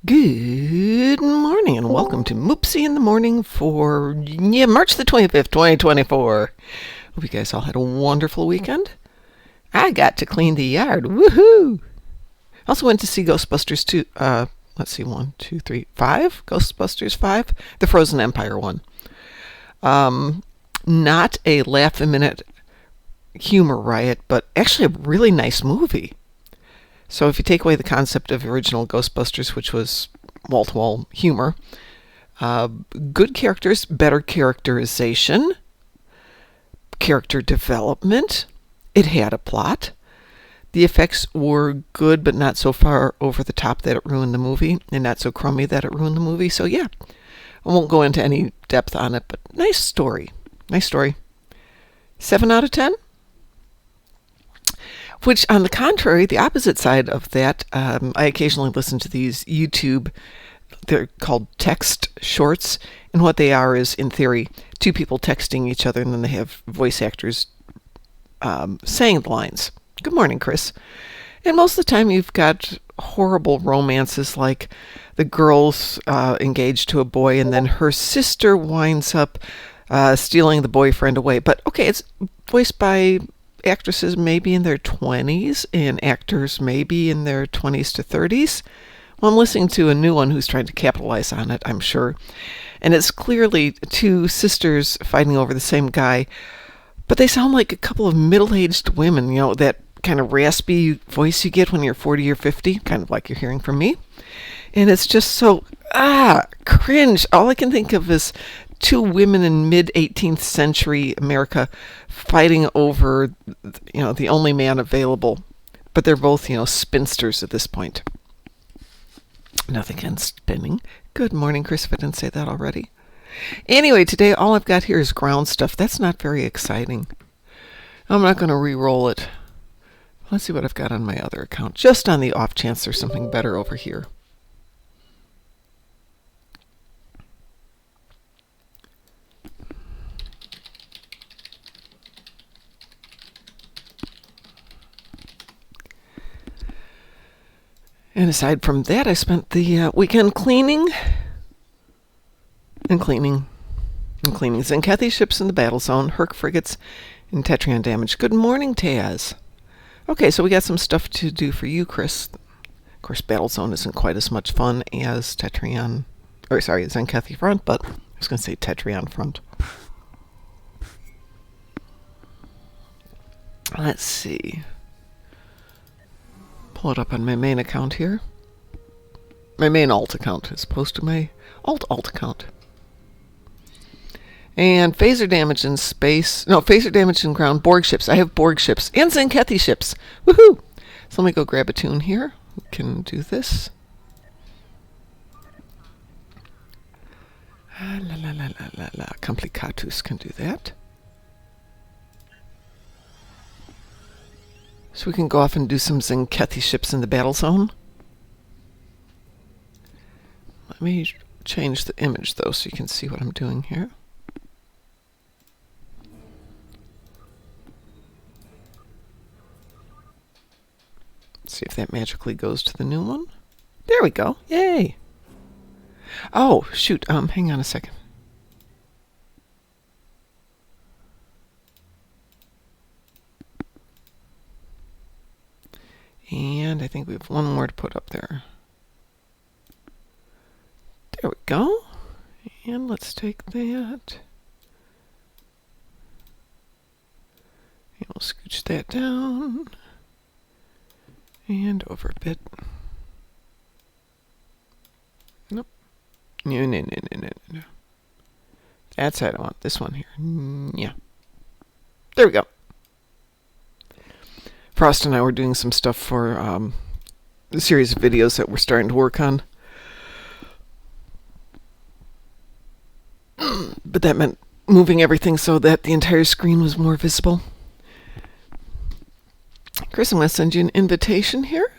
Good morning and welcome to Moopsy in the Morning for March the 25th, 2024. Hope you guys all had a wonderful weekend. I got to clean the yard. Woohoo! Also went to see Ghostbusters 2. Let's see, 1, 2, 3, 5. Ghostbusters 5. The Frozen Empire one. Not a laugh-a-minute humor riot, but actually a really nice movie. So if you take away the concept of original Ghostbusters, which was wall-to-wall humor, good characters, better characterization, character development, it had a plot. The effects were good, but not so far over the top that it ruined the movie, and not so crummy that it ruined the movie. So yeah, I won't go into any depth on it, but nice story. Nice story. 7 out of 10? Which, on the contrary, the opposite side of that, I occasionally listen to these YouTube, they're called text shorts, and what they are is, in theory, two people texting each other, and then they have voice actors saying the lines. Good morning, Chris. And most of the time you've got horrible romances, like the girl's engaged to a boy, and then her sister winds up stealing the boyfriend away. But, okay, it's voiced by actresses maybe in their 20s and actors maybe in their 20s to 30s. Well, I'm listening to a new one who's trying to capitalize on it, I'm sure. And it's clearly two sisters fighting over the same guy, but they sound like a couple of middle-aged women, you know, that kind of raspy voice you get when you're 40 or 50, kind of like you're hearing from me. And it's just so, cringe. All I can think of is two women in mid-18th century America fighting over, you know, the only man available. But they're both, you know, spinsters at this point. Nothing against spinning. Good morning, Chris, if I didn't say that already. Anyway, today all I've got here is ground stuff. That's not very exciting. I'm not going to re-roll it. Let's see what I've got on my other account, just on the off chance there's something better over here. And aside from that, I spent the weekend cleaning. Zenkethi ships in the battle zone, Herc frigates, and Tetrion damage. Good morning, Taz. Okay, so we got some stuff to do for you, Chris. Of course, battle zone isn't quite as much fun as Zenkethi front, but I was going to say Tetrion front. Let's see. Pull it up on my main account here. My main alt account as opposed to my alt account. And phaser damage in space. No, phaser damage in ground. Borg ships. I have Borg ships and Zenkethi ships. Woohoo! So let me go grab a tune here. We can do this. Complicatus can do that. So we can go off and do some Zenkethi ships in the battle zone. Let me change the image, though, so you can see what I'm doing here. See if that magically goes to the new one. There we go. Yay! Oh, shoot. Hang on a second. And I think we have one more to put up there. There we go. And let's take that. And we'll scooch that down. And over a bit. Nope. No. That side I want. This one here. Yeah. There we go. Frost and I were doing some stuff for a series of videos that we're starting to work on. But that meant moving everything so that the entire screen was more visible. Chris, I'm going to send you an invitation here.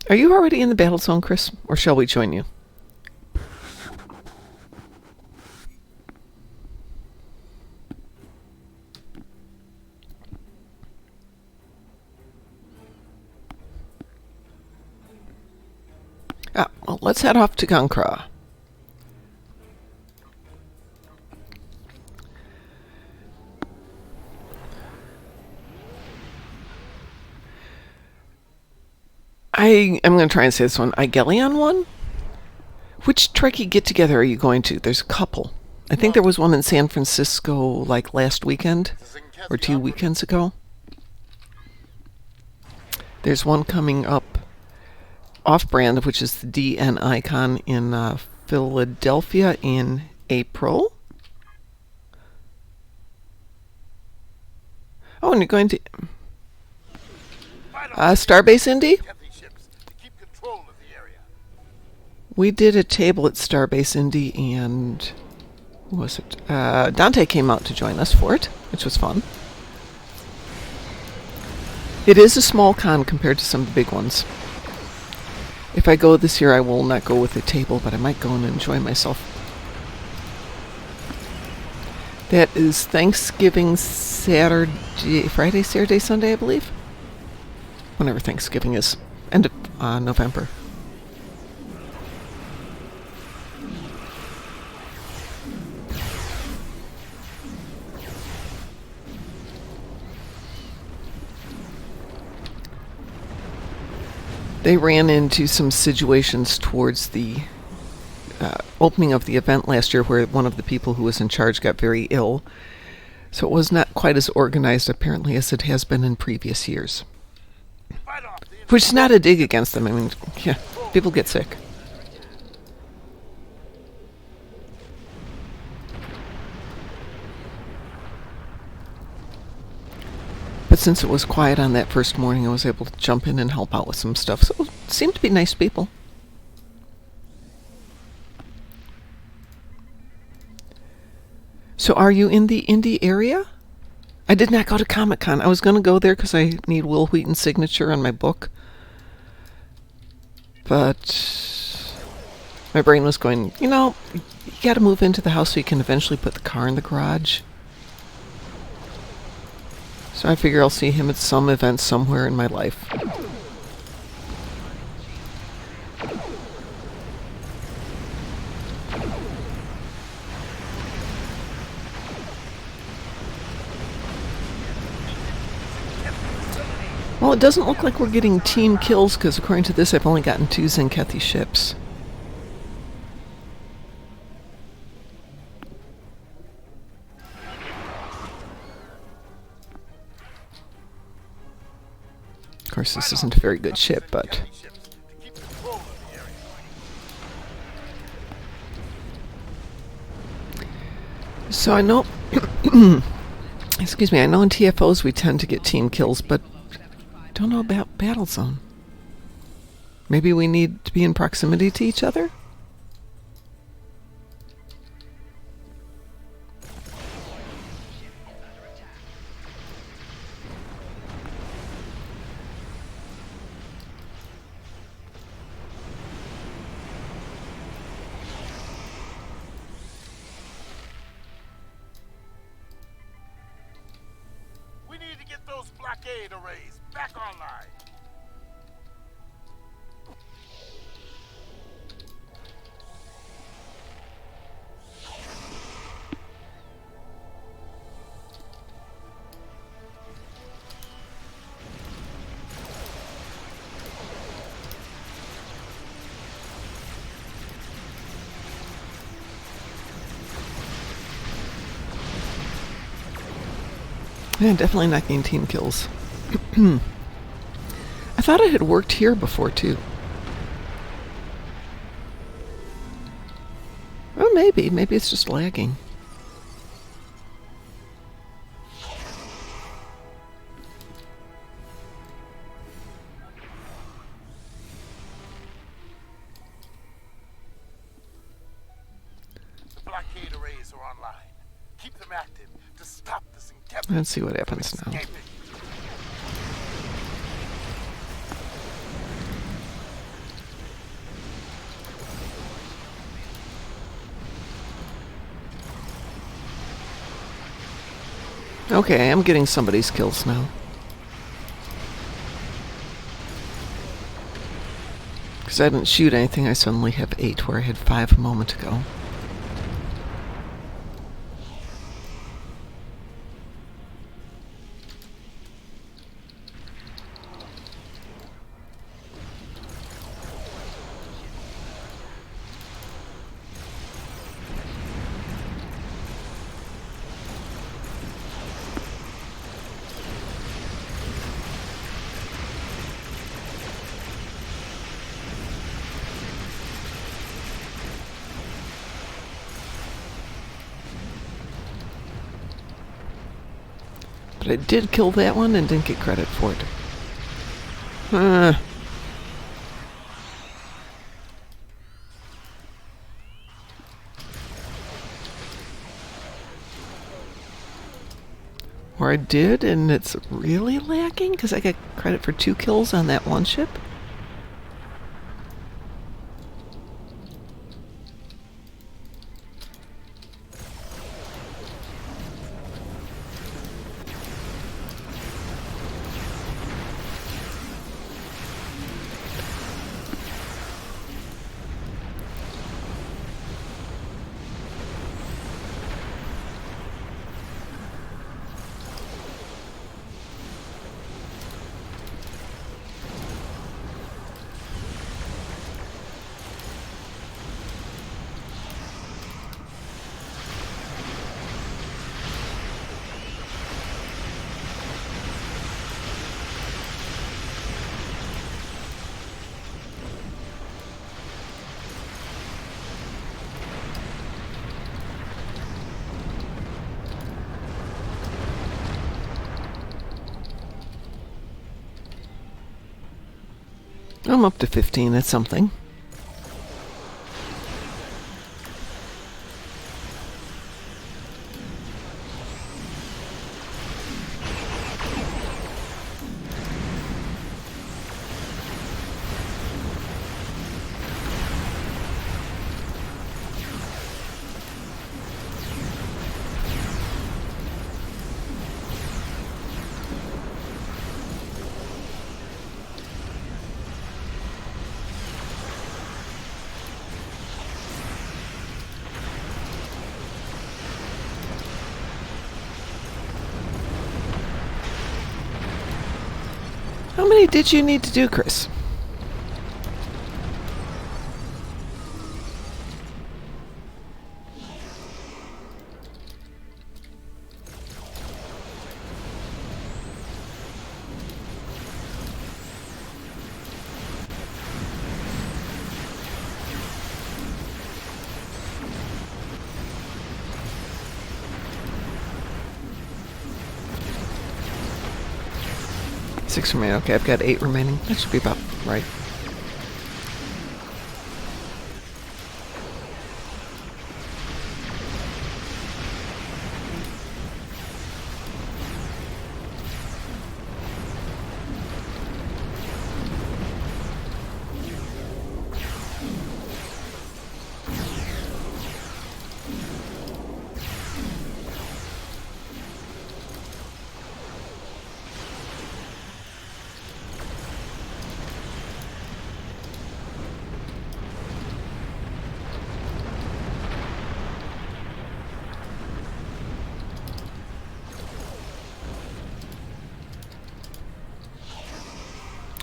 Are you already in the battle zone, Chris? Or shall we join you? So let's head off to Gankra. I am going to try and say this one. Igelion one? Which Trekkie get-together are you going to? There's a couple. I think there was one in San Francisco like last weekend or 2 weekends ago. There's one coming up off-brand, which is the DN Icon in Philadelphia in April. Oh, and you're going to Starbase Indy? We did a table at Starbase Indy, and who was it? Dante came out to join us for it, which was fun. It is a small con compared to some of the big ones. If I go this year, I will not go with a table, but I might go and enjoy myself. That is Thanksgiving Friday, Saturday, Sunday, I believe. Whenever Thanksgiving is. End of November. They ran into some situations towards the opening of the event last year where one of the people who was in charge got very ill. So it was not quite as organized, apparently, as it has been in previous years. Which is not a dig against them. I mean, yeah, people get sick. But since it was quiet on that first morning, I was able to jump in and help out with some stuff. So it seemed to be nice people. So are you in the Indy area? I did not go to Comic-Con. I was going to go there because I need Will Wheaton's signature on my book. But my brain was going, you got to move into the house so you can eventually put the car in the garage. So I figure I'll see him at some event somewhere in my life. Well, it doesn't look like we're getting team kills, because according to this, I've only gotten 2 Zenkethi ships. Of course, this isn't a very good ship, but... So I know... excuse me, I know in TFOs we tend to get team kills, but don't know about Battlezone. Maybe we need to be in proximity to each other? We need to get those blockade arrays back online. Yeah, definitely not getting team kills. I thought it had worked here before, too. Oh, maybe. Maybe it's just lagging. The blockade arrays are online. Keep them active to stop this encampment. Let's see what happens now. Okay, I'm getting somebody's kills now. Because I didn't shoot anything, I suddenly have 8 where I had 5 a moment ago. But I did kill that one and didn't get credit for it. Or I did, and it's really lacking because I got credit for 2 kills on that one ship. I'm up to 15. That's something. How many did you need to do, Chris? Six remaining. Okay, I've got 8 remaining. That should be about right.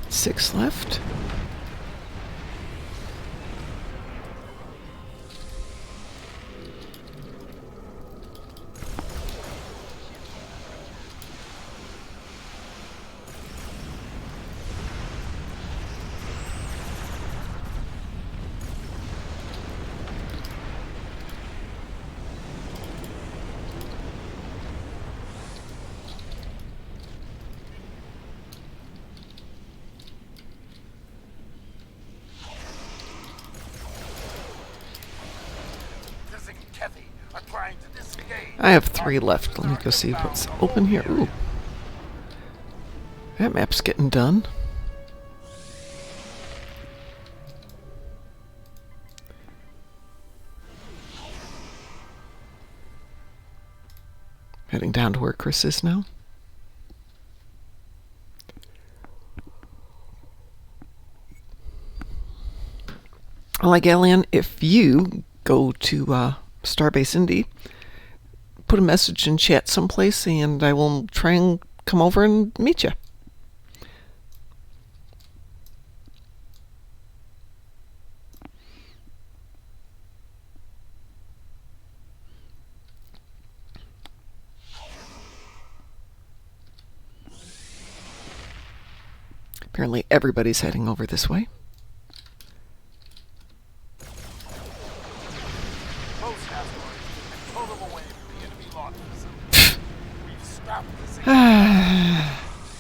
Six left. I have 3 left. Let me go see what's open here. Ooh. That map's getting done. Heading down to where Chris is now. Like Alien, if you go to Starbase Indy, put a message in chat someplace, and I will try and come over and meet you. Apparently everybody's heading over this way. Most asteroids and tow them away from the enemy launch facility. We've stopped this engagement.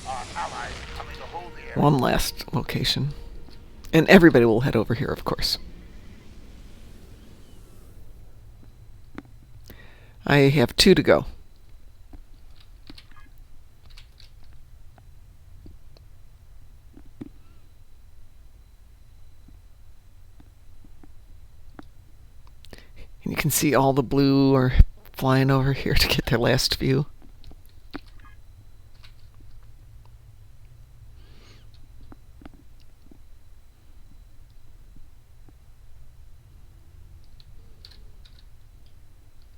Our allies are coming to hold the area. One last location. And everybody will head over here, of course. I have 2 to go. And you can see all the blue are flying over here to get their last view.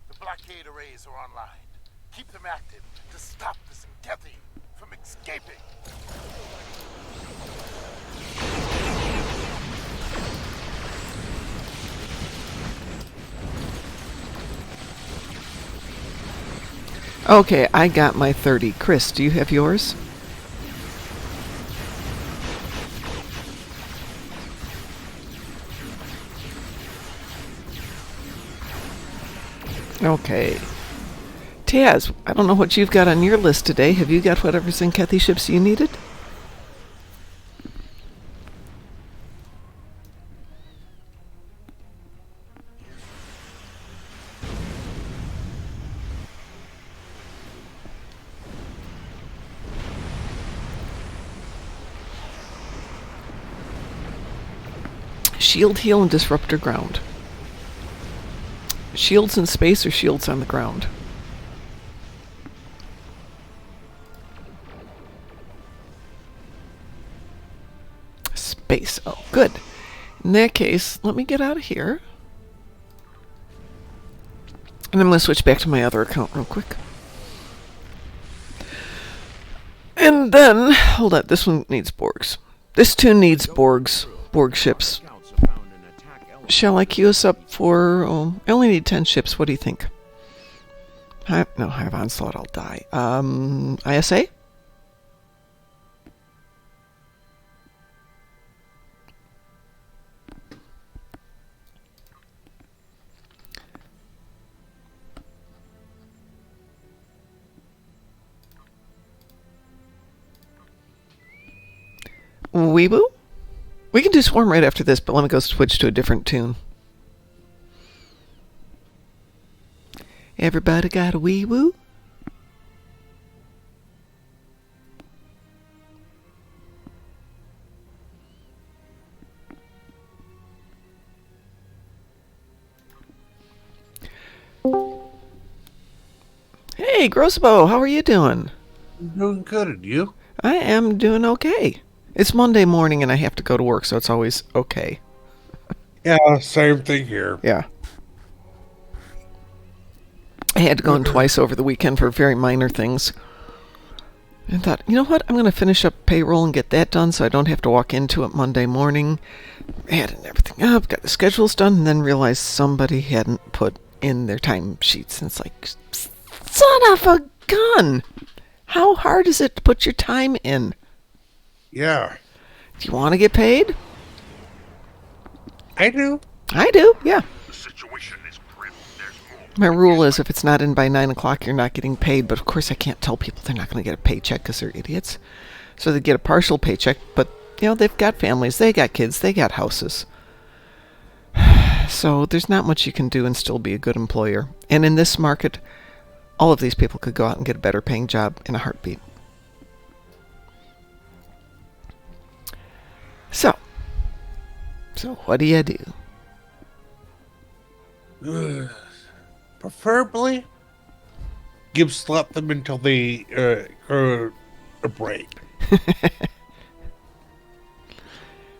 The blockade arrays are online. Keep them active to stop the Sensibility from escaping. Okay, I got my 30. Chris, do you have yours? Okay. Taz, I don't know what you've got on your list today. Have you got whatever Zenkethi ships you needed? Shield, heal, and disruptor ground. Shields in space or shields on the ground? Space. Oh, good. In that case, let me get out of here. And I'm going to switch back to my other account real quick. And then, hold on, this one needs Borgs. This too needs Borgs. Borg ships. Shall I queue us up for... Oh, I only need 10 ships. What do you think? I have Onslaught. I'll die. ISA? Weeboo? We can do Swarm right after this, but let me go switch to a different tune. Everybody got a wee-woo? Hey, Grossbo, how are you doing? Doing good, and you? I am doing okay. It's Monday morning and I have to go to work, so it's always okay. Yeah, same thing here. Yeah. I had to go in twice over the weekend for very minor things. And thought, you know what? I'm going to finish up payroll and get that done so I don't have to walk into it Monday morning. Adding everything up, got the schedules done, and then realized somebody hadn't put in their time sheets. And it's like, son of a gun! How hard is it to put your time in? Yeah, Do you want to get paid? I do. I do, yeah. The situation is grim. There's more. My rule is if it's not in by 9 o'clock, you're not getting paid. But of course, I can't tell people they're not going to get a paycheck because they're idiots. So they get a partial paycheck, but, you know, they've got families, they got kids, they got houses. So there's not much you can do and still be a good employer. And in this market, all of these people could go out and get a better paying job in a heartbeat. So what do you do? Preferably, let them until they a break.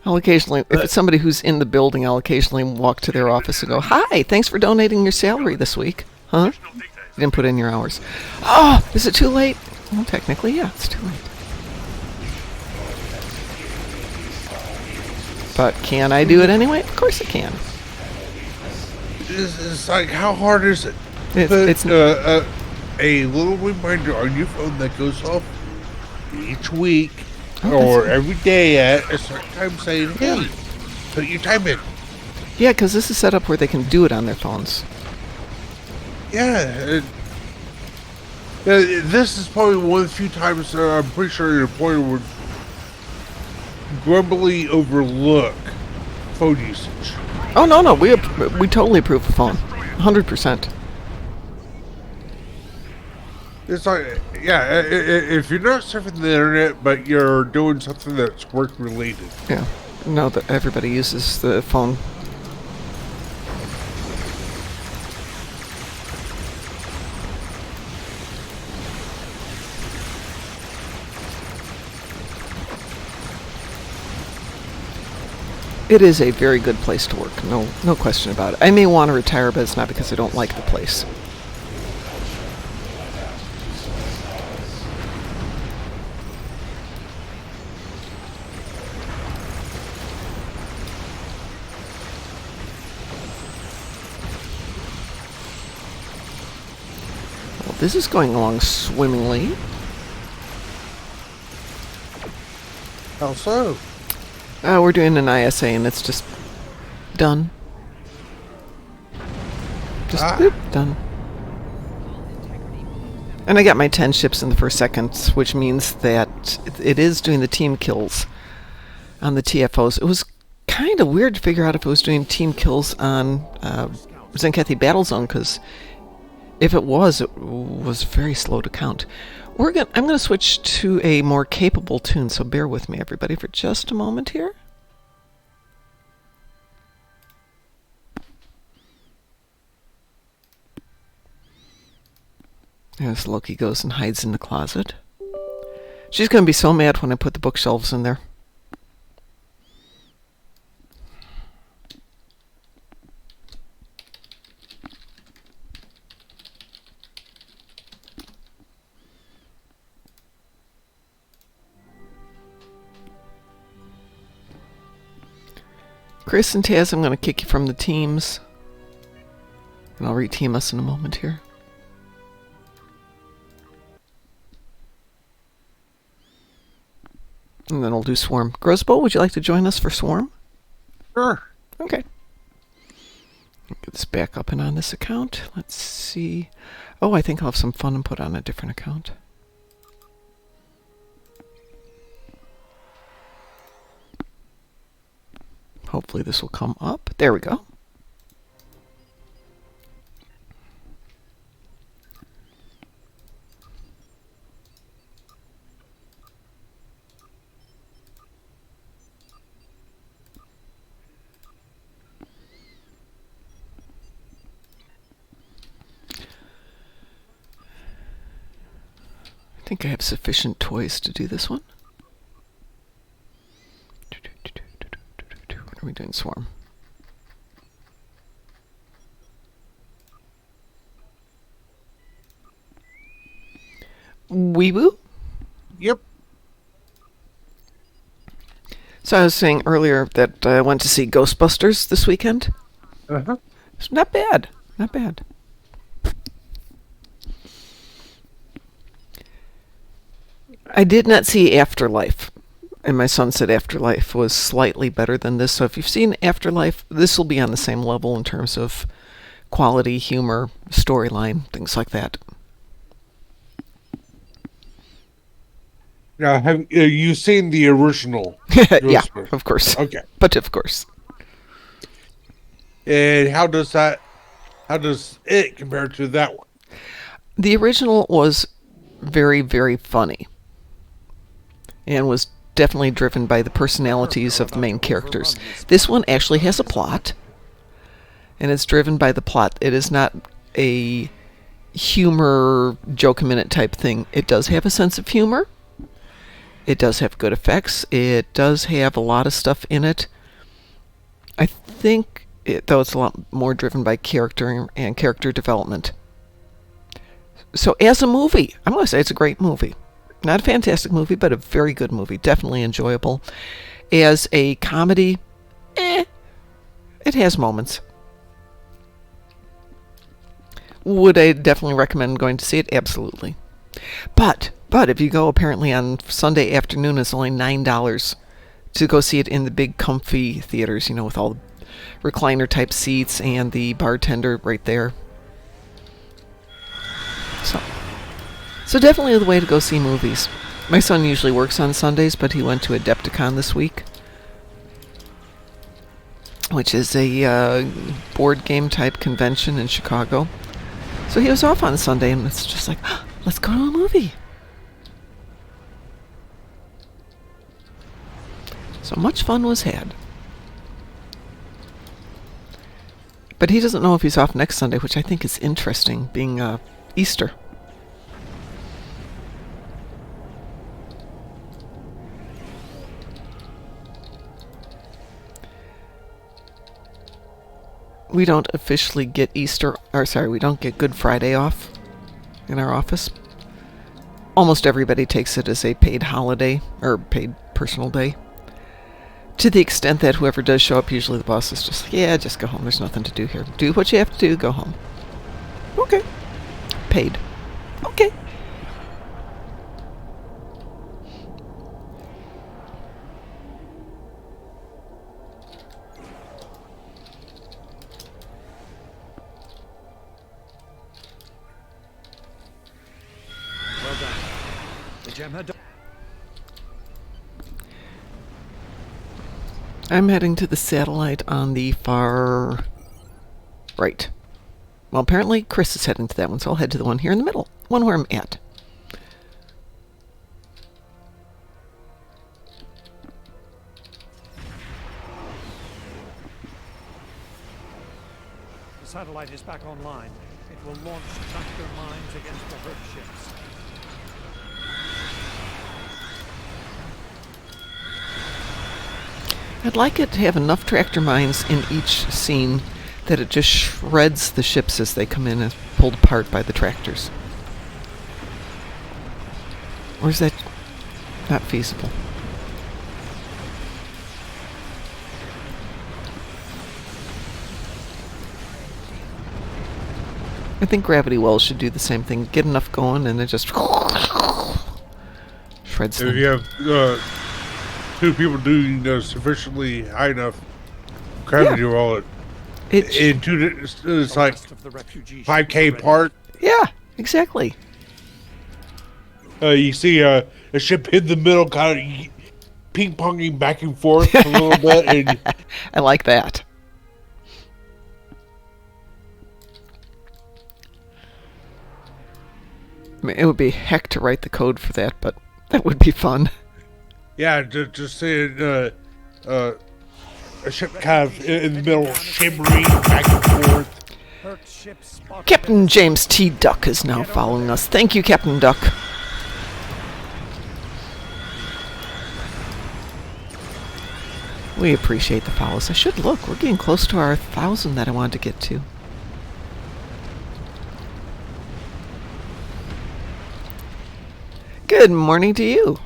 I'll occasionally, if it's somebody who's in the building, I'll occasionally walk to their office and go, "Hi, thanks for donating your salary this week." Huh? You didn't put in your hours. Oh, is it too late? Well, technically, yeah, it's too late. But can I do it anyway? Of course I can. It's like, how hard is it? It's A little reminder on your phone that goes off each week Oh, or that's- every day at a certain time saying, hey, put your time in. yeah, because this is set up where they can do it on their phones. Yeah. This is probably one of the few times I'm pretty sure your employer would grumbly overlook phone usage. Oh no, we totally approve of phone, 100%. It's like, yeah, if you're not surfing the internet, but you're doing something that's work related. Yeah, no, that everybody uses the phone. It is a very good place to work, no question about it. I may want to retire, but it's not because I don't like the place. Well, this is going along swimmingly. How so? We're doing an ISA and it's just done. Just done. And I got my 10 ships in the first seconds, which means that it is doing the team kills on the TFOs. It was kind of weird to figure out if it was doing team kills on Zenkethi Battlezone, because if it was very slow to count. I'm going to switch to a more capable tune, so bear with me, everybody, for just a moment here. As Loki goes and hides in the closet. She's going to be so mad when I put the bookshelves in there. Chris and Taz, I'm going to kick you from the teams. And I'll reteam us in a moment here. And then I'll do Swarm. Grosbo, would you like to join us for Swarm? Sure. Okay. Get this back up and on this account. Let's see. Oh, I think I'll have some fun and put on a different account. Hopefully this will come up. There we go. I think I have sufficient toys to do this one. What are we doing, Swarm? Weeboo? Yep. So I was saying earlier that I went to see Ghostbusters this weekend. Uh-huh. It's not bad. Not bad. I did not see Afterlife. And my son said Afterlife was slightly better than this. So if you've seen Afterlife, this will be on the same level in terms of quality, humor, storyline, things like that. Now, have you seen the original? Yeah, Ghostbusters? of course. Okay. But of course. And how does it compare to that one? The original was very, very funny. And was definitely driven by the personalities of the main characters. This one actually has a plot. And it's driven by the plot. It is not a humor, joke-a-minute type thing. It does have a sense of humor. It does have good effects. It does have a lot of stuff in it. I think, though, it's a lot more driven by character and character development. So as a movie, I'm going to say it's a great movie. Not a fantastic movie, but a very good movie. Definitely enjoyable. As a comedy, it has moments. Would I definitely recommend going to see it? Absolutely. But if you go apparently on Sunday afternoon, it's only $9 to go see it in the big comfy theaters, with all the recliner type seats and the bartender right there. So definitely the way to go see movies. My son usually works on Sundays, but he went to Adepticon this week, which is a board game type convention in Chicago. So he was off on Sunday, and it's just like, let's go to a movie. So much fun was had. But he doesn't know if he's off next Sunday, which I think is interesting, being Easter. We don't officially get we don't get Good Friday off in our office. Almost everybody takes it as a paid holiday or paid personal day. To the extent that whoever does show up, usually the boss is just like, just go home. There's nothing to do here. Do what you have to do, go home. Okay. Paid. Okay. I'm heading to the satellite on the far right. Well, apparently Chris is heading to that one, so I'll head to the one here in the middle, one where I'm at. The satellite is back online. It will launch tractor mines against the hurt ships. I'd like it to have enough tractor mines in each scene that it just shreds the ships as they come in and pulled apart by the tractors. Or is that not feasible? I think gravity wells should do the same thing. Get enough going and it just shreds them. If you have two people doing sufficiently high enough gravity well, it's like 5K apart. Yeah, exactly. You see a ship in the middle kind of ping-ponging back and forth a little bit. And I like that. I mean, it would be heck to write the code for that, but that would be fun. Yeah, just saying a ship kind of in the middle, shimmering back and forth. Captain James T. Duck is now following us. Thank you, Captain Duck. We appreciate the follows. I should look. We're getting close to our 1,000 that I wanted to get to. Good morning to you.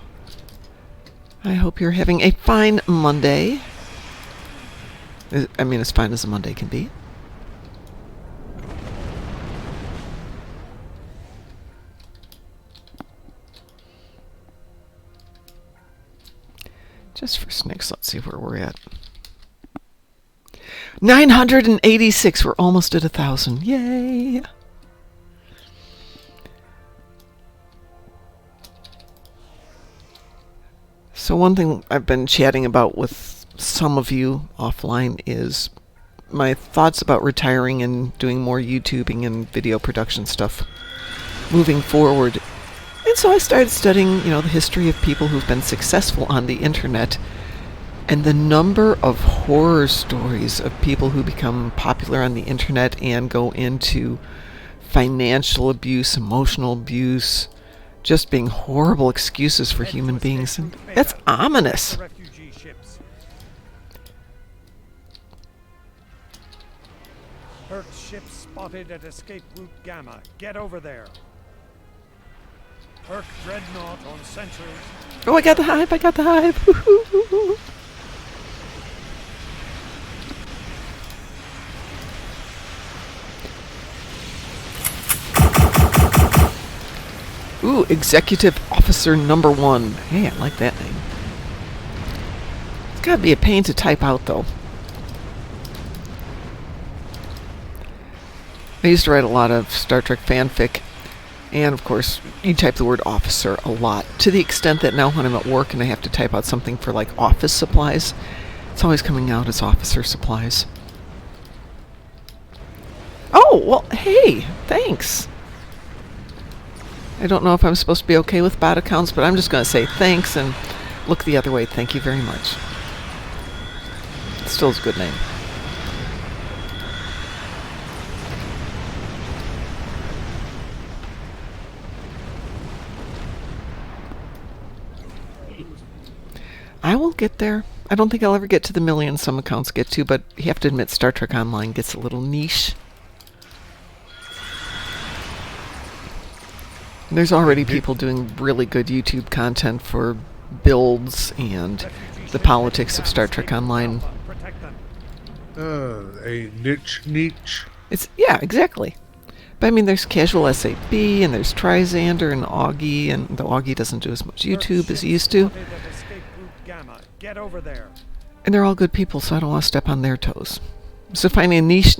I hope you're having a fine Monday. I mean, as fine as a Monday can be. Just for snakes, let's see where we're at. 986. We're almost at 1,000. Yay! So one thing I've been chatting about with some of you offline is my thoughts about retiring and doing more YouTubing and video production stuff moving forward. And so I started studying, the history of people who've been successful on the internet, and the number of horror stories of people who become popular on the internet and go into financial abuse, emotional abuse, just being horrible excuses for human beings. And that's ominous. The refugee ships. Hurt ships spotted at escape route Gamma. Get over there. Hurt dreadnought on sentry. Oh, I got the hive. I got the hive. Ooh, Executive Officer number 1. Hey, I like that name. It's gotta be a pain to type out, though. I used to write a lot of Star Trek fanfic, and of course, you type the word officer a lot, to the extent that now when I'm at work and I have to type out something for like office supplies, it's always coming out as officer supplies. Oh, well, hey, thanks. I don't know if I'm supposed to be okay with bot accounts, but I'm just going to say thanks and look the other way. Thank you very much. Still is a good name. I will get there. I don't think I'll ever get to the million some accounts get to, but you have to admit Star Trek Online gets a little niche. There's already people doing really good YouTube content for builds and the politics of Star Trek Online. A niche. Yeah, exactly. But I mean, there's casual SAB and there's Trizander and Augie, and the Augie doesn't do as much YouTube as he used to. Get over there. And they're all good people, so I don't want to step on their toes. So finding a niche.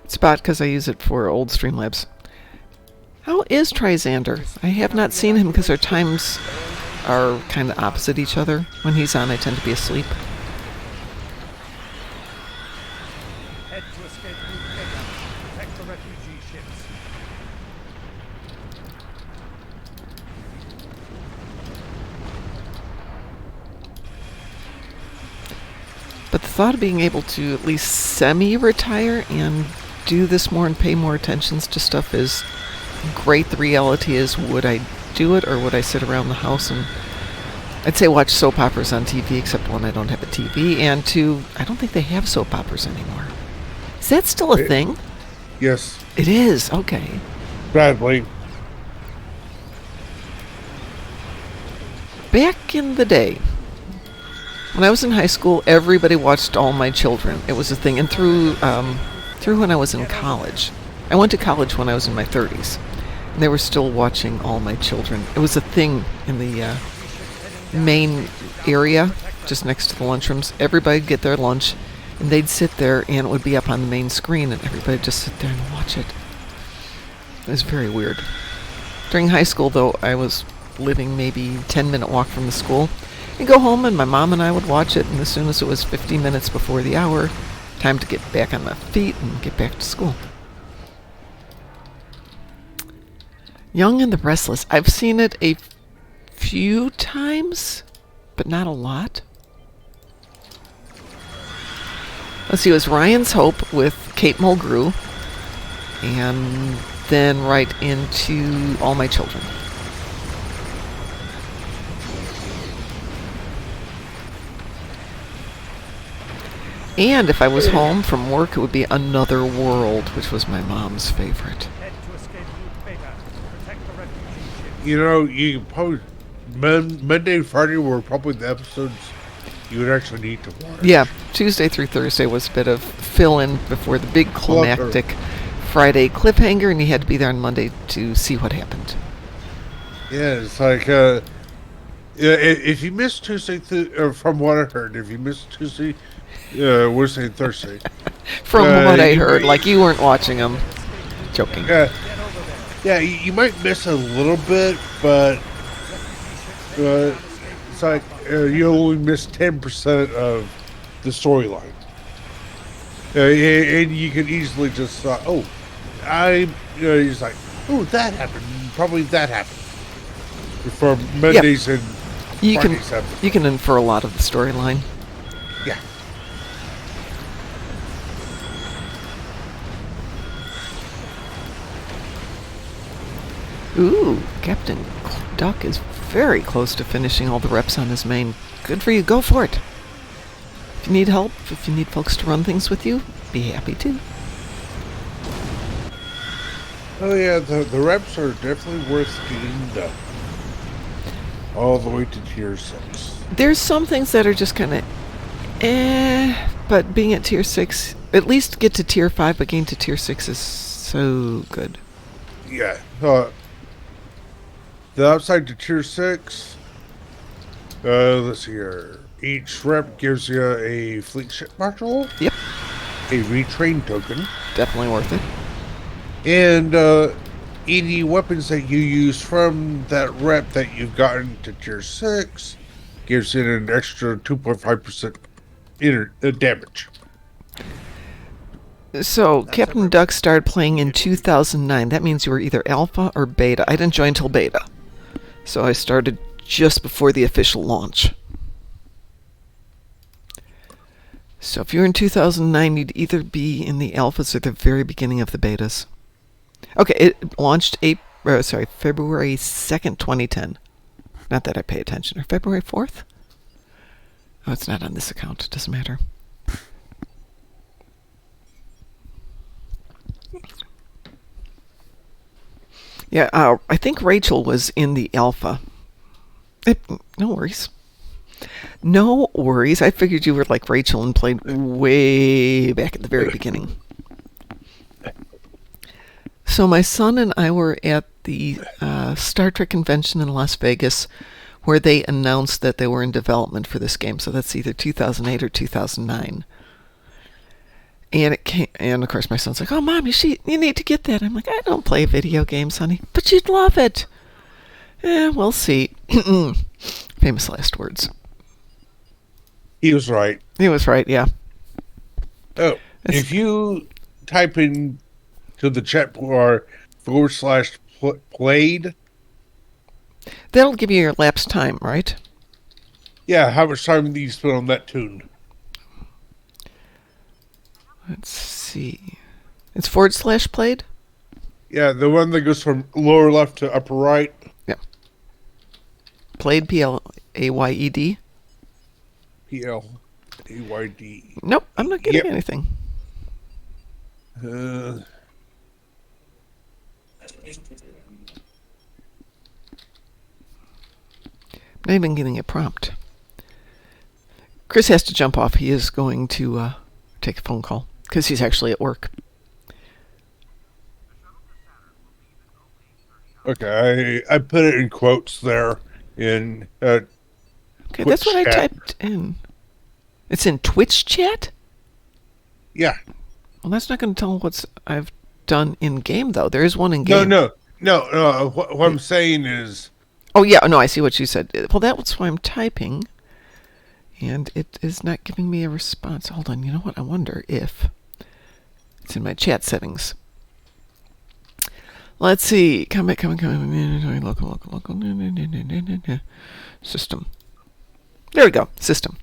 It's bot because I use it for old Streamlabs. How is Trizander? I have not seen him because our times are kind of opposite each other. When he's on, I tend to be asleep. Head to escape route Vega. Protect the refugee ships. But the thought of being able to at least semi-retire and do this more and pay more attention to stuff is great. The reality is, would I do it or would I sit around the house and I'd say watch soap operas on TV, except one, I don't have a TV, and two, I don't think they have soap operas anymore. Is that still a thing? Yes. It is, okay. Badly. Back in the day, when I was in high school, everybody watched All My Children. It was a thing, and through when I was in college. I went to college when I was in my 30s, and they were still watching All My Children. It was a thing in the main area, just next to the lunchrooms. Everybody'd get their lunch, and they'd sit there, and it would be up on the main screen, and everybody'd just sit there and watch it. It was very weird. During high school, though, I was living maybe 10-minute walk from the school. I'd go home, and my mom and I would watch it, and as soon as it was 15 minutes before the hour, time to get back on my feet and get back to school. Young and the Restless. I've seen it a few times, but not a lot. Let's see, it was Ryan's Hope with Kate Mulgrew, and then right into All My Children. And if I was home from work, it would be Another World, which was my mom's favorite. Head to escape route Beta. Protect the refugee ships. You know, you probably Monday and Friday were probably the episodes you would actually need to watch. Yeah, Tuesday through Thursday was a bit of fill-in before the big climactic Friday cliffhanger, and you had to be there on Monday to see what happened. Yeah, it's like if you missed Tuesday, from what I heard, if you missed Tuesday, Wednesday, and Thursday. From what I heard, like you weren't watching them. Joking. Yeah, you might miss a little bit, but it's like you only miss 10% of the storyline. And you can easily just he's like, oh, that happened. Probably that happened. For Mondays and You Fridays. can infer a lot of the storyline. Ooh, Captain Duck is very close to finishing all the reps on his main. Good for you. Go for it. If you need help, if you need folks to run things with you, be happy to. Oh yeah, the reps are definitely worth getting done. All the way to tier 6. There's some things that are just kind of but being at tier 6, at least get to tier 5, but getting to tier 6 is so good. Yeah. The upside to tier 6, let's see here. Each rep gives you a fleet ship module, Yep, a retrain token, definitely worth it. and any weapons that you use from that rep that you've gotten to tier 6 gives it an extra 2.5% damage. So, Captain Duck started playing in 2009. That means you were either alpha or beta. I didn't join until beta. So I started just before the official launch. So if you're in 2009, you'd either be in the alphas or the very beginning of the betas. Okay, it launched February 2nd, 2010. Not that I pay attention. Or February 4th? Oh, it's not on this account. It doesn't matter. Yeah, I think Rachel was in the alpha. No worries. No worries. I figured you were like Rachel and played way back at the very beginning. So my son and I were at the Star Trek convention in Las Vegas, where they announced that they were in development for this game. So that's either 2008 or 2009. And it came, and of course my son's like, "Oh, Mom, you need to get that." I'm like, "I don't play video games, honey, but you'd love it." We'll see. Famous last words. He was right. He was right, yeah. Oh, if you type in to the chat bar /played, that'll give you your lapse time, right? Yeah, how much time do you spend on that tune? Let's see. It's /played? Yeah, the one that goes from lower left to upper right. Yeah. Played, P-L-A-Y-E-D? P-L-A-Y-D. Nope, I'm not getting anything. I'm not even getting a prompt. Chris has to jump off. He is going to take a phone call because he's actually at work. Okay, I put it in quotes there in okay, Twitch that's what chat. I typed in. It's in Twitch chat? Yeah. Well, that's not going to tell what I've done in game, though. There is one in game. No. What I'm saying is... Oh, yeah. No, I see what you said. Well, that's why I'm typing. And it is not giving me a response. Hold on. You know what? I wonder if it's in my chat settings. Let's see. Come. Local. System. There we go. System.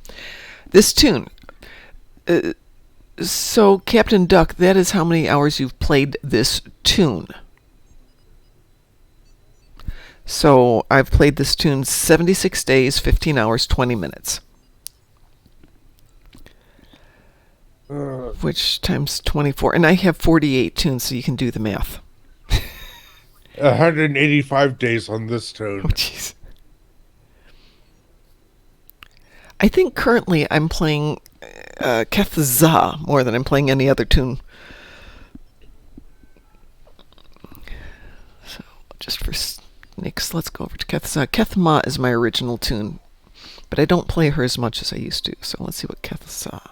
This tune. So, Captain Duck, that is how many hours you've played this tune. So, I've played this tune 76 days, 15 hours, 20 minutes. Which times 24. And I have 48 tunes, so you can do the math. 185 days on this tune. Oh, jeez. I think currently I'm playing Kethza more than I'm playing any other tune. So, just for snicks, let's go over to Kethza. Kethma is my original tune, but I don't play her as much as I used to. So let's see what Kethza.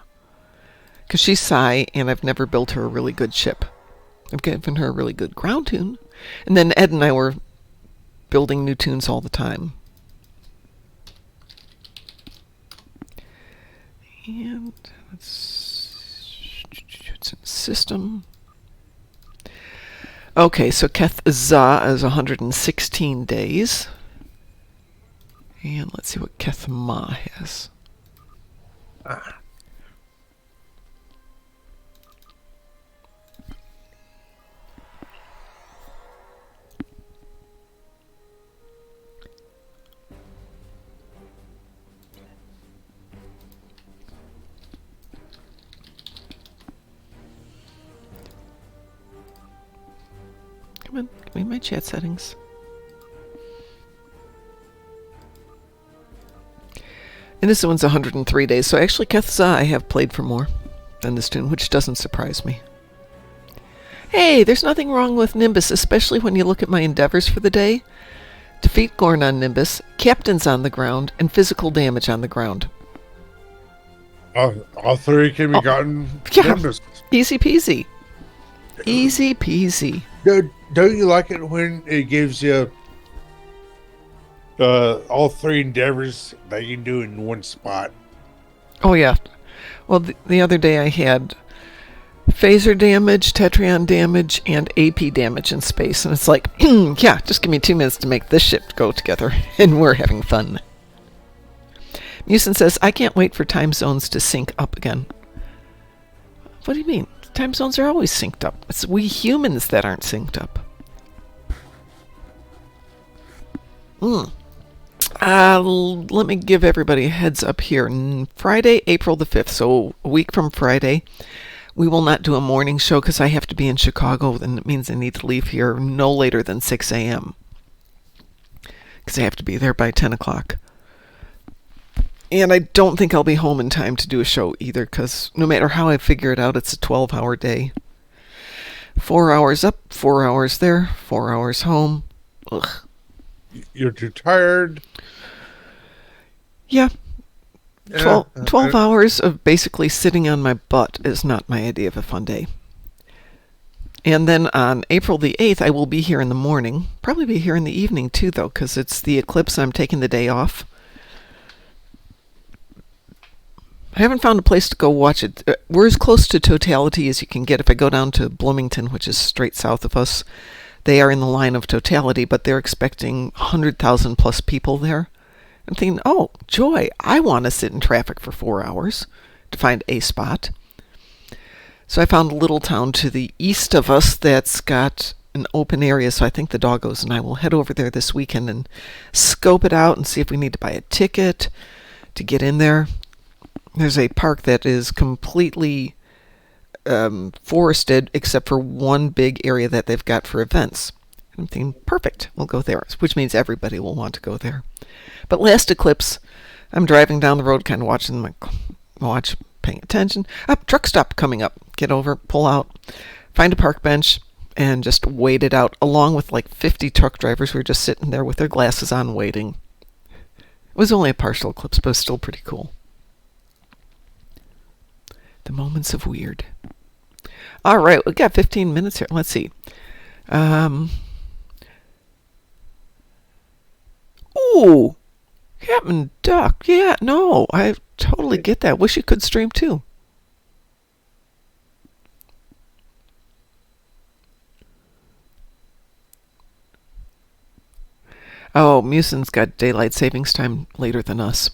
Because she's Psy, and I've never built her a really good ship. I've given her a really good ground tune. And then Ed and I were building new tunes all the time. And it's in system. Okay, so Kethza is 116 days. And let's see what Kethma has. Come on, give me my chat settings. And this one's 103 days, so actually Kethza I have played for more than this tune, which doesn't surprise me. Hey, there's nothing wrong with Nimbus, especially when you look at my endeavors for the day. Defeat Gorn on Nimbus, captains on the ground, and physical damage on the ground. All three can be gotten. Yeah, Nimbus. easy peasy. Easy peasy. Don't you like it when it gives you all three endeavors that you can do in one spot? Oh, yeah. Well, the other day I had phaser damage, Tetrion damage, and AP damage in space. And it's like, yeah, just give me 2 minutes to make this ship go together. And we're having fun. Musin says, I can't wait for time zones to sync up again. What do you mean? Time zones are always synced up. It's we humans that aren't synced up. Let me give everybody a heads up here. Friday, April the 5th, so a week from Friday, we will not do a morning show because I have to be in Chicago, and it means I need to leave here no later than 6 a.m. because I have to be there by 10 o'clock. And I don't think I'll be home in time to do a show either, because no matter how I figure it out, it's a 12-hour day. 4 hours up, 4 hours there, 4 hours home. Ugh. You're too tired. Yeah. 12 hours of basically sitting on my butt is not my idea of a fun day. And then on April the 8th, I will be here in the morning. Probably be here in the evening too, though, because it's the eclipse and I'm taking the day off. I haven't found a place to go watch it. We're as close to totality as you can get. If I go down to Bloomington, which is straight south of us, they are in the line of totality, but they're expecting 100,000 plus people there. I'm thinking, oh, joy, I want to sit in traffic for 4 hours to find a spot. So I found a little town to the east of us that's got an open area, so I think the doggos and I will head over there this weekend and scope it out and see if we need to buy a ticket to get in there. There's a park that is completely forested except for one big area that they've got for events. I'm thinking, perfect, we'll go there, which means everybody will want to go there. But last eclipse, I'm driving down the road, kind of watching my watch, paying attention. Truck stop coming up. Get over, pull out, find a park bench, and just wait it out, along with like 50 truck drivers who are just sitting there with their glasses on waiting. It was only a partial eclipse, but it was still pretty cool. The moments of weird. All right, we've got 15 minutes here. Let's see. Ooh, Captain Duck. Yeah, no, I totally get that. Wish you could stream too. Oh, Musin's got daylight savings time later than us.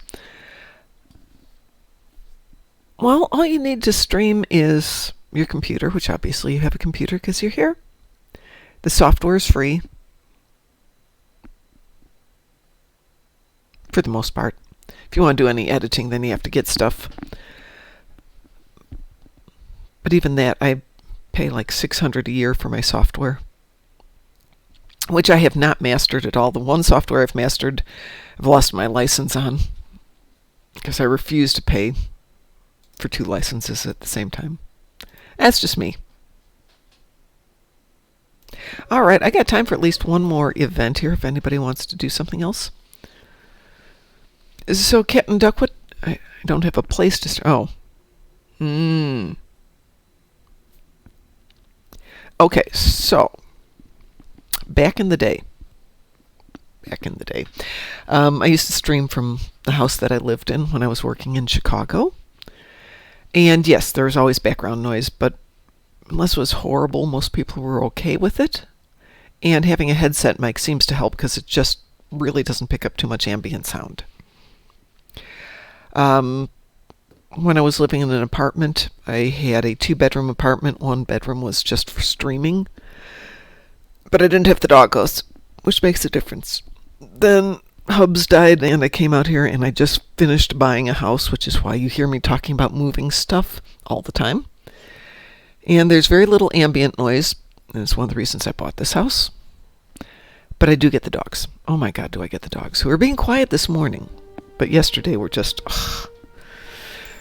Well, all you need to stream is your computer, which obviously you have a computer because you're here. The software is free. For the most part. If you want to do any editing, then you have to get stuff. But even that, I pay like $600 a year for my software, which I have not mastered at all. The one software I've mastered, I've lost my license on because I refuse to pay for 2 licenses at the same time. That's just me. All right, I got time for at least one more event here if anybody wants to do something else. So, Captain Duckwood, I don't have a place to start. Oh. Okay, so, back in the day, I used to stream from the house that I lived in when I was working in Chicago. And yes, there was always background noise, but unless it was horrible, most people were okay with it. And having a headset mic seems to help because it just really doesn't pick up too much ambient sound. When I was living in an apartment, I had a 2-bedroom apartment. 1 bedroom was just for streaming. But I didn't have the doggos, which makes a difference. Then Hubs died, and I came out here, and I just finished buying a house, which is why you hear me talking about moving stuff all the time. And there's very little ambient noise. And it's one of the reasons I bought this house. But I do get the dogs. Oh my God, do I get the dogs, who are being quiet this morning. But yesterday were just, ugh.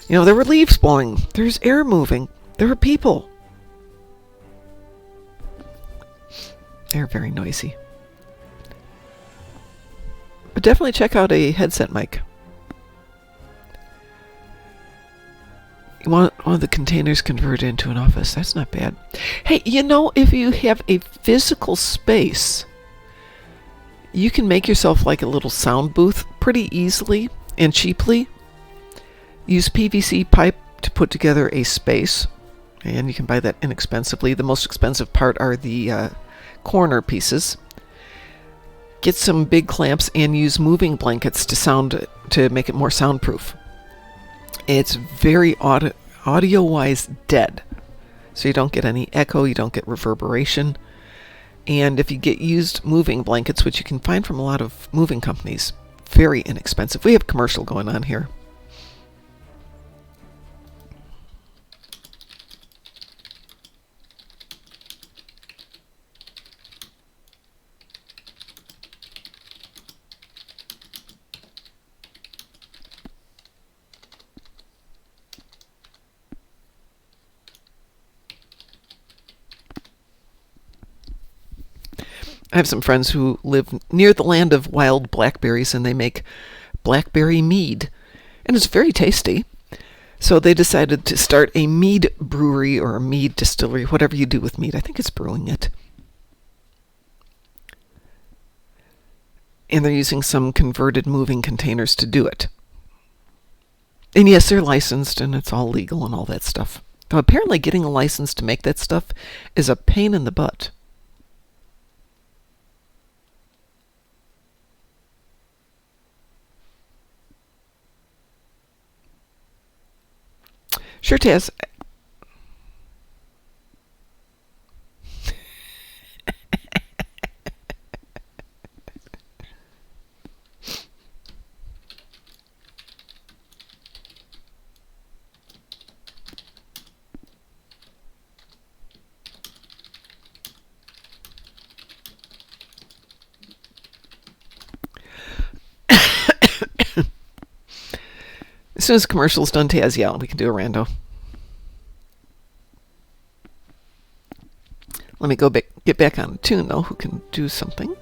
You know, there were leaves blowing. There's air moving. There are people. They're very noisy. But definitely check out a headset mic. You want one of the containers converted into an office. That's not bad. Hey, you know, if you have a physical space, you can make yourself like a little sound booth pretty easily and cheaply. Use PVC pipe to put together a space, and you can buy that inexpensively. The most expensive part are the corner pieces. Get some big clamps and use moving blankets to make it more soundproof. It's very audio-wise dead, so you don't get any echo, you don't get reverberation. And if you get used moving blankets, which you can find from a lot of moving companies, very inexpensive. We have commercial going on here. I have some friends who live near the land of wild blackberries, and they make blackberry mead, and it's very tasty. So they decided to start a mead brewery or a mead distillery, whatever you do with mead. I think it's brewing it. And they're using some converted moving containers to do it. And yes, they're licensed, and it's all legal and all that stuff. Though apparently getting a license to make that stuff is a pain in the butt. Sure, Taz. As soon as the commercial's done, Taz, yeah, we can do a rando. Let me get back on tune, though. Who can do something?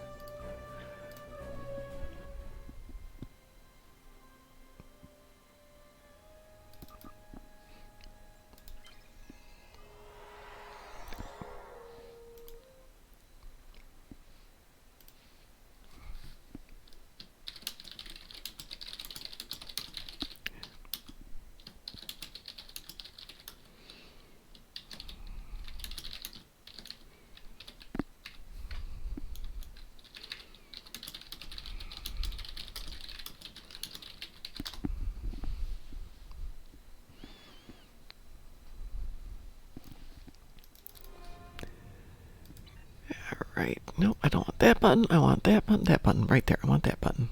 Right. Nope, I don't want that button. I want that button right there. I want that button.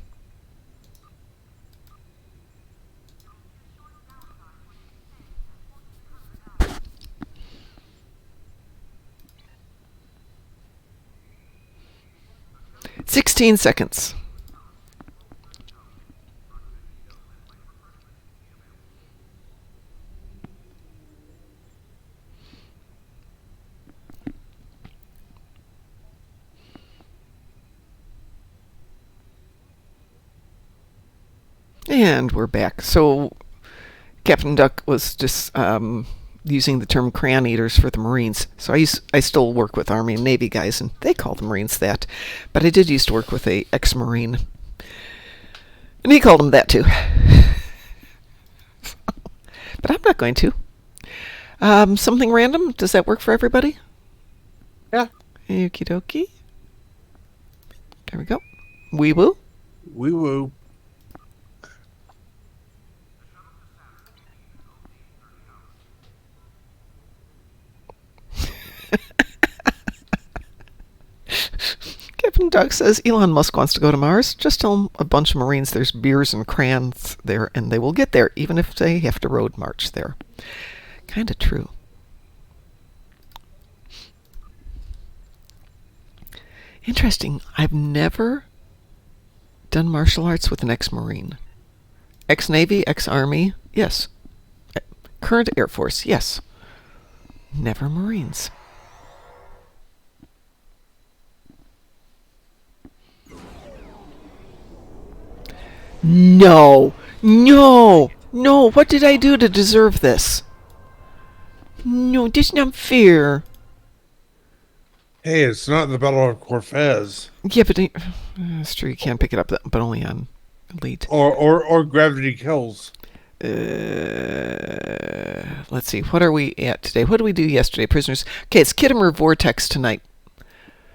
"16 seconds. And we're back. So Captain Duck was just using the term crayon eaters for the Marines. So I still work with Army and Navy guys, and they call the Marines that. But I did used to work with a ex-Marine, and he called him that too. But I'm not going to. Something random? Does that work for everybody? Yeah. Okie dokie. There we go. Wee woo. Wee woo. Captain Doug says Elon Musk wants to go to Mars. Just tell a bunch of Marines there's beers and crayons there, and they will get there, even if they have to road march there. Kind of true. Interesting. I've never done martial arts with an ex-Marine. Ex-Navy, ex-Army, yes. Current Air Force, yes. Never Marines. No! No! No! What did I do to deserve this? No, this is not fair. Hey, it's not the Battle of Corfez Yeah, but it's true. You can't pick it up, but only on Elite. or Gravity Kills. Let's see. What are we at today? What did we do yesterday? Prisoners. Okay, it's Kittimer Vortex tonight.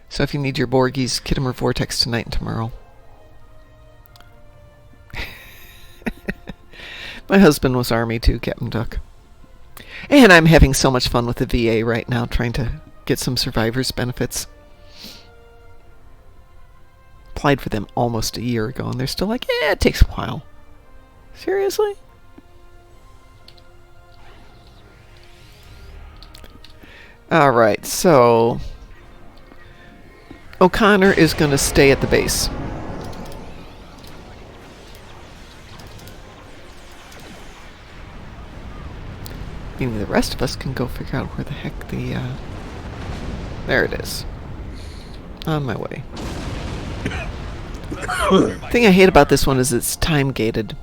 So if you need your Borgies, Kittimer Vortex tonight and tomorrow. My husband was Army too, Captain Duck. And I'm having so much fun with the VA right now, trying to get some survivors benefits. Applied for them almost a year ago, and they're still like, it takes a while. Seriously? Alright, so O'Connor is going to stay at the base. Meaning the rest of us can go figure out where the heck the, there it is. On my way. The thing I hate about this one is it's time-gated.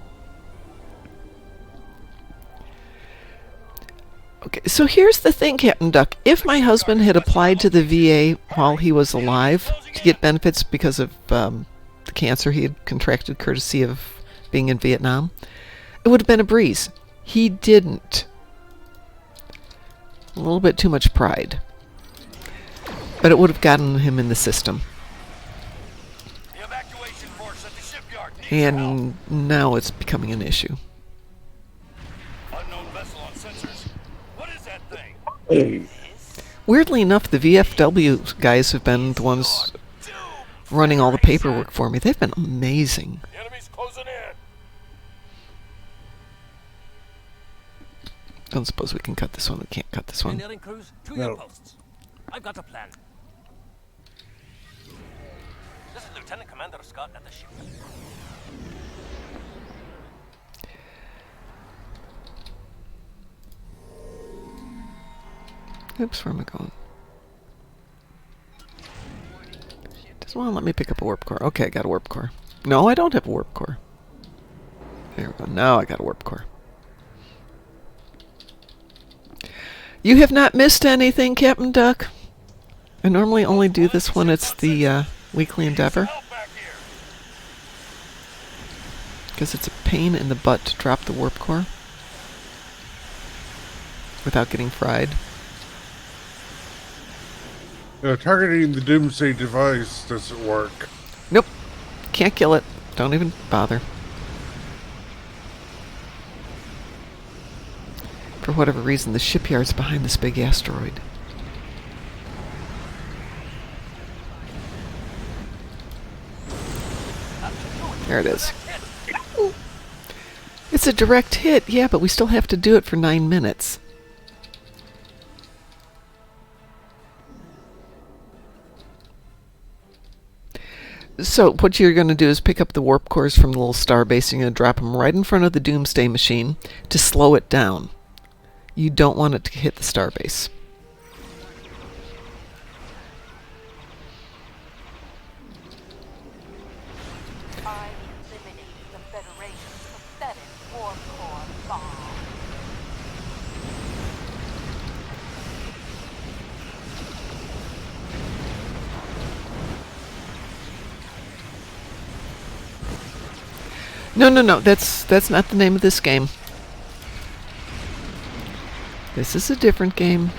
Okay, so here's the thing, Captain Duck. If my husband had applied to the VA while he was alive to get benefits because of the cancer he had contracted courtesy of being in Vietnam, it would have been a breeze. He didn't. A little bit too much pride. But it would have gotten him in the system. The evacuation force at the shipyard needs And now it's becoming an issue. unknown vessel on sensors. What is that thing? Weirdly enough, the VFW guys have been the ones running all the paperwork for me. They've been amazing. The enemy's closing in. Don't suppose we can cut this one. We can't cut this one. Engineering crews, to No. your posts. I've got a plan. This is Lieutenant Commander Scott at the ship. Oops, where am I going? Doesn't want to let me pick up a warp core. Okay, I got a warp core. No, I don't have a warp core. There we go. Now I got a warp core. You have not missed anything, Captain Duck. I normally only do this when it's the weekly endeavor, Help back here. because it's a pain in the butt to drop the warp core without getting fried. Targeting the Doomsday device doesn't work. Nope. Can't kill it. Don't even bother. For whatever reason, the shipyard's behind this big asteroid. There it is. It's a direct hit, yeah, but we still have to do it for 9 minutes. So what you're going to do is pick up the warp cores from the little star base. You're going to drop them right in front of the Doomsday machine to slow it down. You don't want it to hit the star base. I eliminated the Federation's pathetic warp core bomb. No. That's not the name of this game. This is a different game.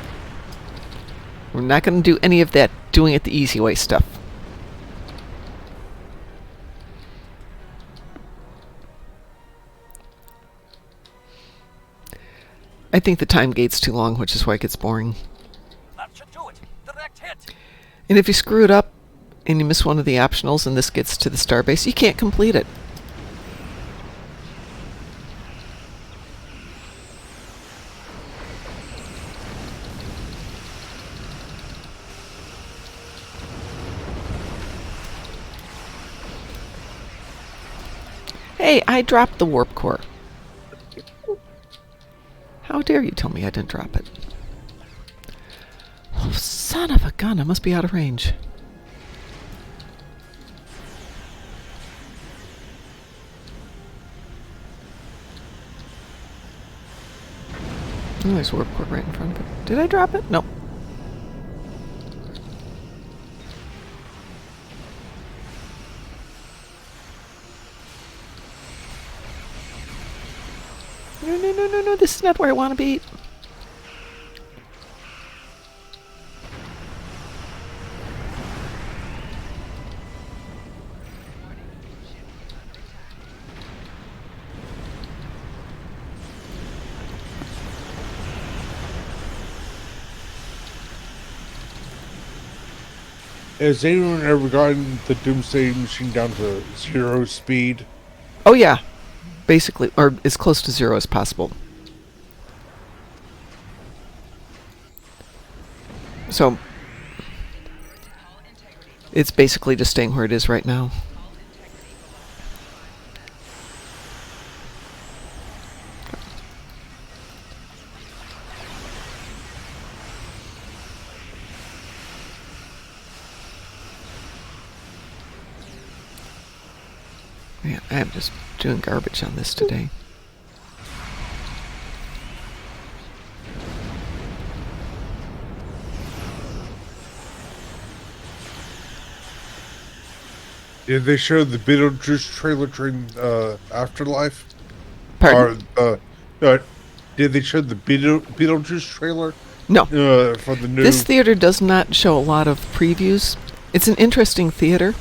We're not going to do any of that doing it the easy way stuff. I think the time gate's too long, which is why it gets boring. That should do it. Direct hit. And if you screw it up and you miss one of the optionals and this gets to the starbase, you can't complete it. Hey, I dropped the warp core. How dare you tell me I didn't drop it? Oh, son of a gun, I must be out of range. Oh, there's warp core right in front of it. Did I drop it? Nope. No, this is not where I want to be. Has anyone ever gotten the Doomsday machine down to 0 speed? Oh yeah, basically, or as close to 0 as possible. So it's basically just staying where it is right now. Yeah, I'm just doing garbage on this today. Did they show the Beetlejuice trailer during Afterlife? Pardon? Or did they show the Beetlejuice trailer No. for the new? This theater does not show a lot of previews. It's an interesting theater.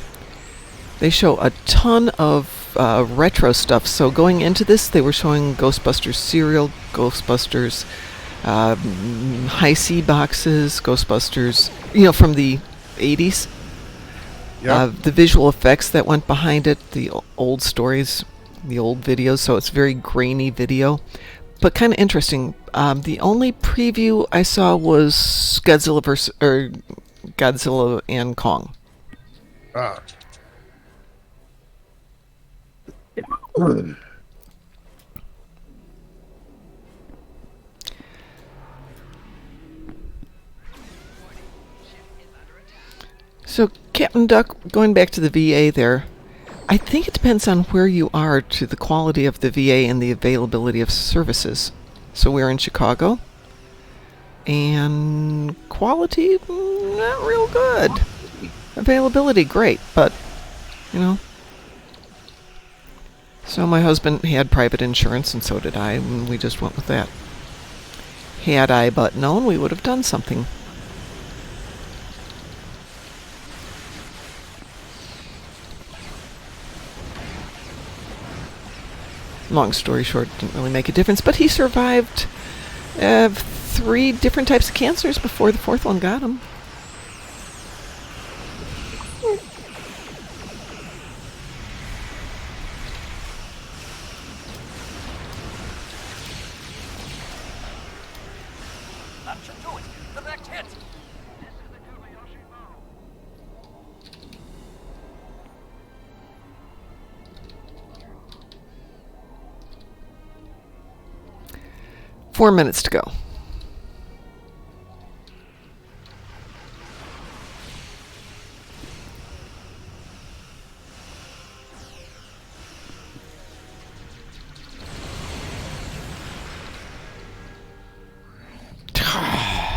They show a ton of retro stuff. So going into this, they were showing Ghostbusters cereal, Ghostbusters high C boxes, Ghostbusters, from the 80s. Yep. The visual effects that went behind it, the old stories, the old videos. So it's very grainy video, but kind of interesting. The only preview I saw was Godzilla and Kong. Ah. So, Captain Duck, going back to the VA there, I think it depends on where you are to the quality of the VA and the availability of services. So we're in Chicago, and quality, not real good. Availability, great, but, So my husband had private insurance, and so did I, and we just went with that. Had I but known, we would have done something. Long story short, didn't really make a difference, but he survived 3 different types of cancers before the 4th one got him. That should do it. Direct hit. 4 minutes to go.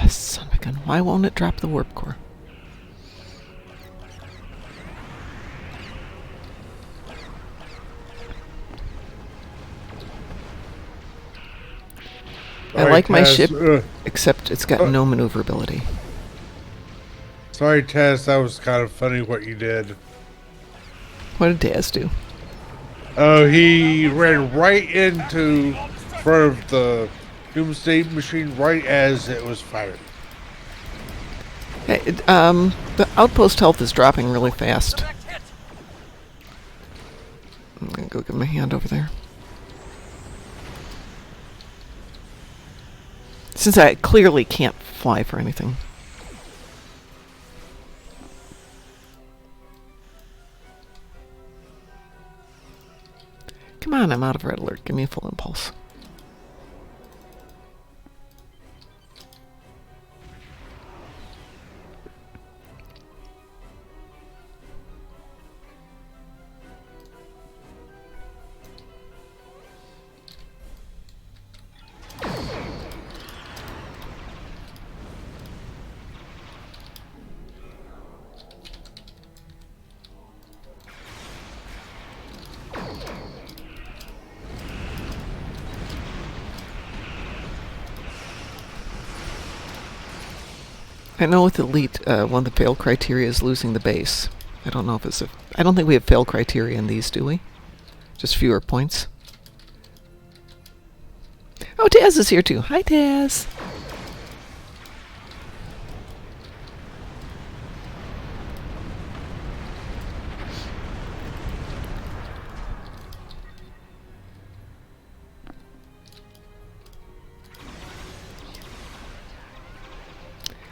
Son of a gun. Why won't it drop the warp core? I Sorry, like my Taz, ship, except it's got no maneuverability. Sorry, Taz, that was kind of funny what you did. What did Daz do? Oh, he ran right into front of the Doomsday machine right as it was fired. Hey, the outpost health is dropping really fast. Direct hit. I'm gonna go give him a hand over there. Since I clearly can't fly for anything. Come on, I'm out of red alert. Give me a full impulse. I know with Elite, one of the fail criteria is losing the base. I don't know if it's I don't think we have fail criteria in these, do we? Just fewer points. Oh, Taz is here too. Hi, Taz.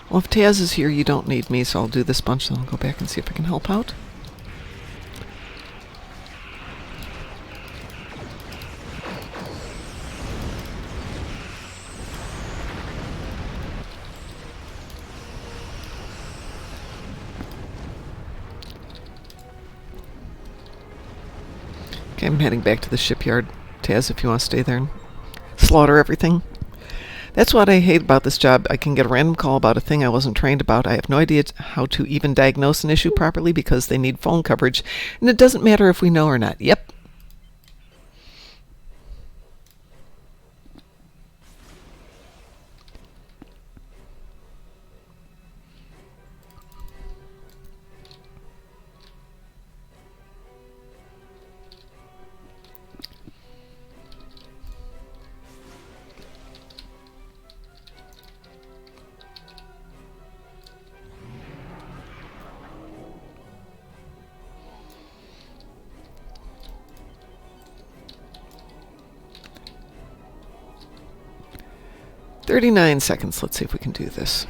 Well, if Taz is here, you don't need me, so I'll do this bunch, then I'll go back and see if I can help out. Okay, I'm heading back to the shipyard. Taz, if you want to stay there and slaughter everything. That's what I hate about this job. I can get a random call about a thing I wasn't trained about. I have no idea how to even diagnose an issue properly because they need phone coverage, and it doesn't matter if we know or not. Yep. "39 seconds. Let's see if we can do this."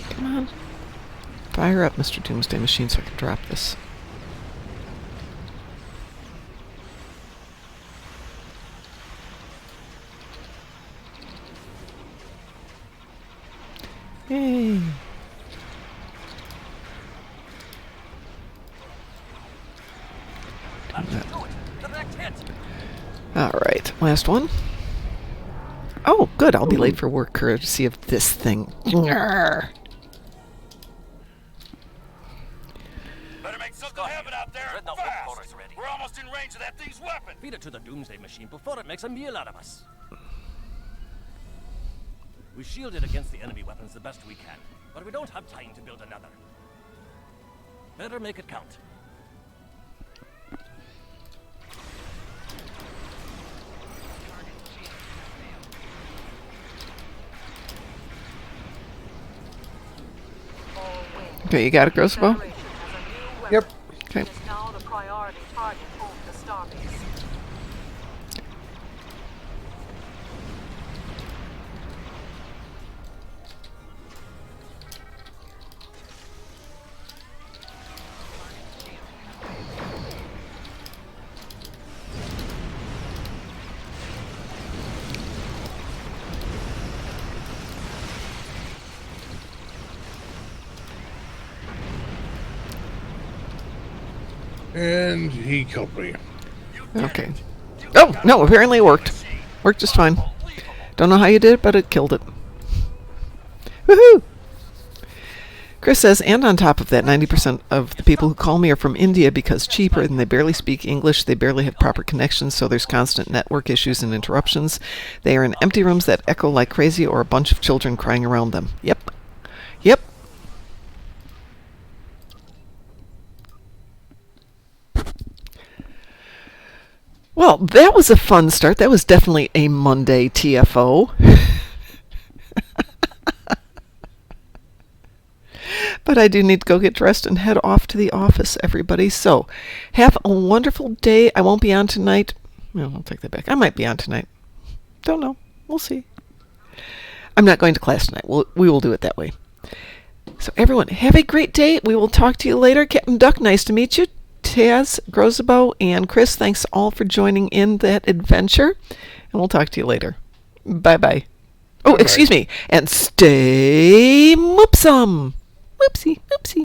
Come on. Fire up, Mr. Doomsday Machine, so I can drop this. Yay. Alright, last one. Oh, good. I'll be late for work courtesy of this thing. Better make something happen out there. Dreadnought Fast. headquarters ready. We're almost in range of that thing's weapon. Feed it to the Doomsday Machine before it makes a meal out of us. We shield it against the enemy weapons the best we can, but we don't have time to build another. Better make it count. Okay, you got it, Grossbow? Yep. Okay. It is now the priority target over the starbase. And he killed me. Okay. Oh, no, apparently it worked. Worked just fine. Don't know how you did it, but it killed it. Woohoo! Chris says, and on top of that, 90% of the people who call me are from India because cheaper and they barely speak English, they barely have proper connections, so there's constant network issues and interruptions. They are in empty rooms that echo like crazy or a bunch of children crying around them. Yep. Yep. Well, that was a fun start. That was definitely a Monday TFO. But I do need to go get dressed and head off to the office, everybody. So, have a wonderful day. I won't be on tonight. Well, I'll take that back. I might be on tonight. Don't know. We'll see. I'm not going to class tonight. We will do it that way. So everyone, have a great day. We will talk to you later. Captain Duck, nice to meet you. Taz, Grosabo, and Chris, thanks all for joining in that adventure. And we'll talk to you later. Bye-bye. Oh, Bye-bye. excuse me. And stay moopsome. Moopsy, moopsy.